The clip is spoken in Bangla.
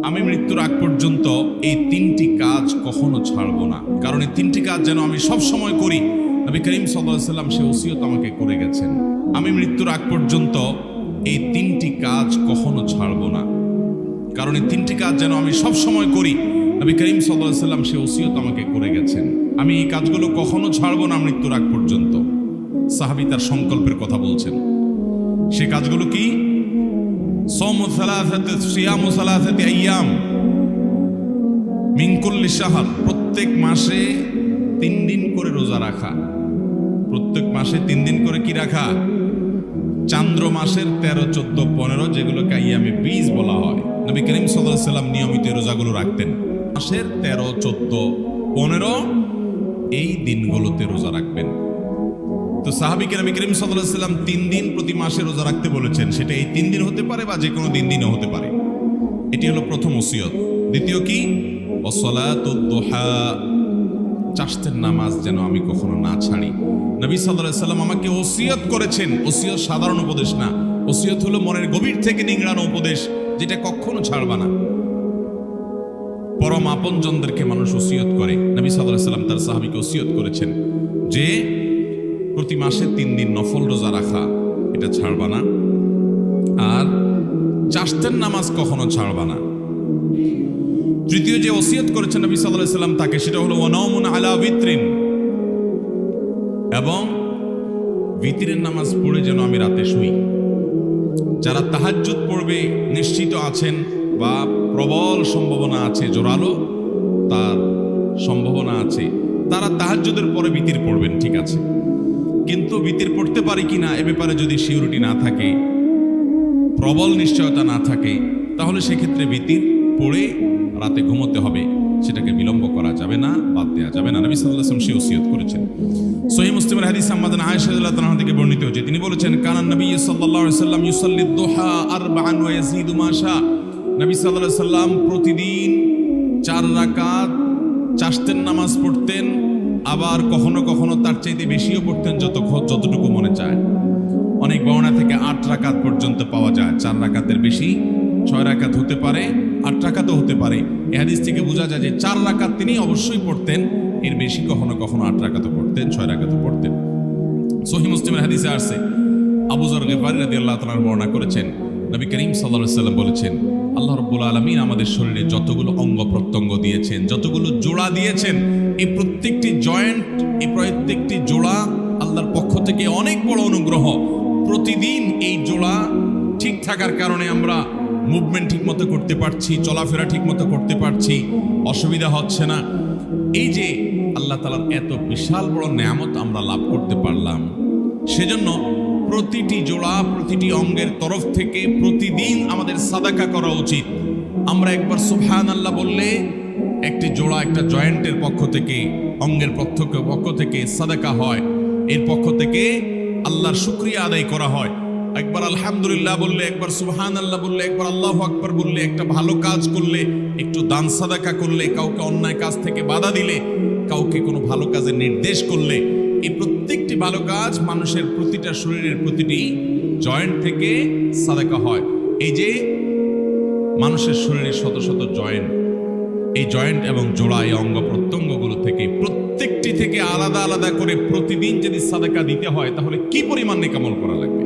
আমি মৃত্যুর আগ পর্যন্ত এই তিনটি কাজ কখনো ছাড়ব না, কারণ এই তিনটি কাজ যেন আমি সব সময় করি। নবী করিম সাল্লাল্লাহু আলাইহি ওয়াসাল্লাম সে ওসিয়ত আমাকে করে গেছেন। আমি মৃত্যুর আগ পর্যন্ত এই তিনটি কাজ কখনো ছাড়ব না, কারণ এই তিনটি কাজ যেন আমি সব সময় করি। নবী করিম সাল্লাল্লাহু আলাইহি ওয়াসাল্লাম সে ওসিয়ত আমাকে করে গেছেন। আমি এই কাজগুলো কখনো ছাড়ব না মৃত্যুর আগ পর্যন্ত। সাহাবী তার সংকল্পের কথা বলছেন। সে কাজগুলো কি? সাওমু সালাসাতি সিয়ামু সালাসাতি আইয়াম মিন কুল্লি শাহর, প্রত্যেক মাসে 3 দিন করে রোজা রাখা। প্রত্যেক মাসে 3 দিন করে কি রাখা? চান্দ্র মাসের 13, 14, 15 যেগুলোকে আইয়ামে বীজ বলা হয়। নবী করিম সাল্লাল্লাহু আলাইহি ওয়াসাল্লাম নিয়মিত রোজাগুলো রাখতেন। মাসের 13, 14, 15 এই দিনগুলোতে রোজা রাখবেন। তো সাহাবীকে নবী করিম সাল্লাল্লাহু আলাইহি ওয়াসাল্লাম 3 দিন প্রতি মাসে রোজা রাখতে বলেছেন। সেটা এই 3 দিন হতে পারে বা যে কোনো দিনও হতে পারে। এটি হলো প্রথম ওসিয়ত। দ্বিতীয় কি? ওয়াসসালাতুদ দুহা, চাষতের নামাজ যেন আমি কখনো না ছাড়ি। নবী সাল্লাল্লাহু আলাইহি ওয়াসাল্লাম আমাকে ওসিয়ত করেছেন। ওসিয়ত সাধারণ উপদেশ না, ওসিয়ত হলো মনের গভীর থেকে নিংড়ানো উপদেশ, যেটা কখনো ছাড়বা না। পরম আপনজনদেরকে মানুষ ওসিয়ত করে। নবী সাল্লাল্লাহু আলাইহি ওয়াসাল্লাম তার সাহাবীকে ওসিয়ত করেছেন যে প্রতি মাসে 3 দিন নফল রোজা রাখা, এটা ছাড়বা না। আর চাষতের নামাজ কখনো ছাড়বা না। তৃতীয় যে ওসিয়ত করেছেন নবী সাল্লাল্লাহু আলাইহি ওয়াসাল্লাম তাকে, সেটা হলো ওয়ানাউমুন আলা বিত্রিন, এবং বিতরের নামাজ পড়ে যেন আমি রাতে শুই। যারা তাহাজ্জুদ পড়বে নিশ্চিত আছেন বা প্রবল সম্ভাবনা আছে, জোরালো তার সম্ভাবনা আছে, তারা তাহাজ্জুদের পরে বিতির পড়বেন, ঠিক আছে। কিন্তু বিতির পড়তে পারি কিনা এ ব্যাপারে যদি সিউরিটি না থাকে, প্রবল নিশ্চয়তা না থাকে, তাহলে সেক্ষেত্রে বিতির পড়ে রাতে ঘুমোতে হবে। সেটাকে বিলম্ব করা যাবে না, বাদ দেওয়া যাবে না। নবী সাল্লাল্লাহু আলাইহি ওয়াসাল্লাম সে ওসিয়ত করেছেন। সহিহ মুসলিমের হাদিস আম্মাদান আয়েশা রাদিয়াল্লাহু তাআলা থেকে বর্ণিত হয়েছে, তিনি বলেছেন, কানান নবী সাল্লাল্লাহু আলাইহি ওয়াসাল্লাম ইউসাল্লি দুহা 4 ওয়া ইয়াজিদু মা শা। নবী সাল্লাল্লাহু আলাইহি ওয়াসাল্লাম প্রতিদিন 4 রাকাত চাষতের নামাজ পড়তেন, আবার কখনো কখনো তার চাইতে বেশিও পড়তেন, যতটুকু মনে চায়। অনেক বর্ণনা থেকে 8 রাকাত পর্যন্ত পাওয়া যায়। 4 রাকাতের বেশি 6 রাকাত হতে পারে, 8 রাকাতও হতে পারে। এই হাদিস থেকে বোঝা যায় যে 4 রাকাত তিনি অবশ্যই পড়তেন, এর বেশি কখনো কখনো 8 রাকাতও পড়তেন, 6 রাকাতও পড়তেন। সহিহ মুসলিমের হাদিসে আসছে, আবু যর গিফারী রাদিয়াল্লাহু তাআলা বর্ণনা করেছেন, নবী করিম সাল্লাল্লাহু আলাইহি ওয়াসাল্লাম বলেছেন, আল্লাহ রাব্বুল আলামিন আমাদের শরীরে যতগুলো অঙ্গ প্রত্যঙ্গ দিয়েছেন, যতগুলো জোড়া দিয়েছেন, এই প্রত্যেকটি জয়েন্ট, এই প্রত্যেকটি জোড়া আল্লাহর পক্ষ থেকে অনেক বড় অনুগ্রহ। প্রতিদিন এই জোড়া ঠিক থাকার কারণে আমরা মুভমেন্ট ঠিক মতো করতে পারছি, চলাফেরা ঠিক মতো করতে পারছি, অসুবিধা হচ্ছে না। এই যে আল্লাহ তাআলার এত বিশাল বড় নেয়ামত আমরা লাভ করতে পারলাম, সেজন্য প্রতিটি জোড়া, প্রতিটি অঙ্গের তরফ থেকে প্রতিদিন আমাদের সাদাকা করা উচিত। আমরা একবার সুবহানাল্লাহ বললে একটি জোড়া, একটা জয়েন্টের পক্ষ থেকে, অঙ্গের পক্ষ থেকে সাদাকা হয়। এর পক্ষ থেকে আল্লাহর শুকরিয়া আদায় করা হয়। একবার আলহামদুলিল্লাহ বললে, একবার সুবহানাল্লাহ বললে, একবার আল্লাহু আকবার বললে, একটা ভালো কাজ করলে, একটু দান সাদাকা করলে, কাউকে অন্যায় কাজ থেকে বাধা দিলে, কাউকে কোনো ভালো কাজের নির্দেশ করলে, এই প্রত্যেকটি ভালো কাজ মানুষের প্রতিটা শরীরের প্রতিটি জয়েন্ট থেকে সাদাকা হয়। এই যে মানুষের শরীরের শত শত জয়েন্ট, এই জয়েন্ট এবং জোড়া, এই অঙ্গ প্রত্যঙ্গগুলো থেকে প্রত্যেকটি থেকে আলাদা আলাদা করে প্রতিদিন যদি সাদাকা দিতে হয়, তাহলে কি পরিমাণ নেক আমল করা লাগবে।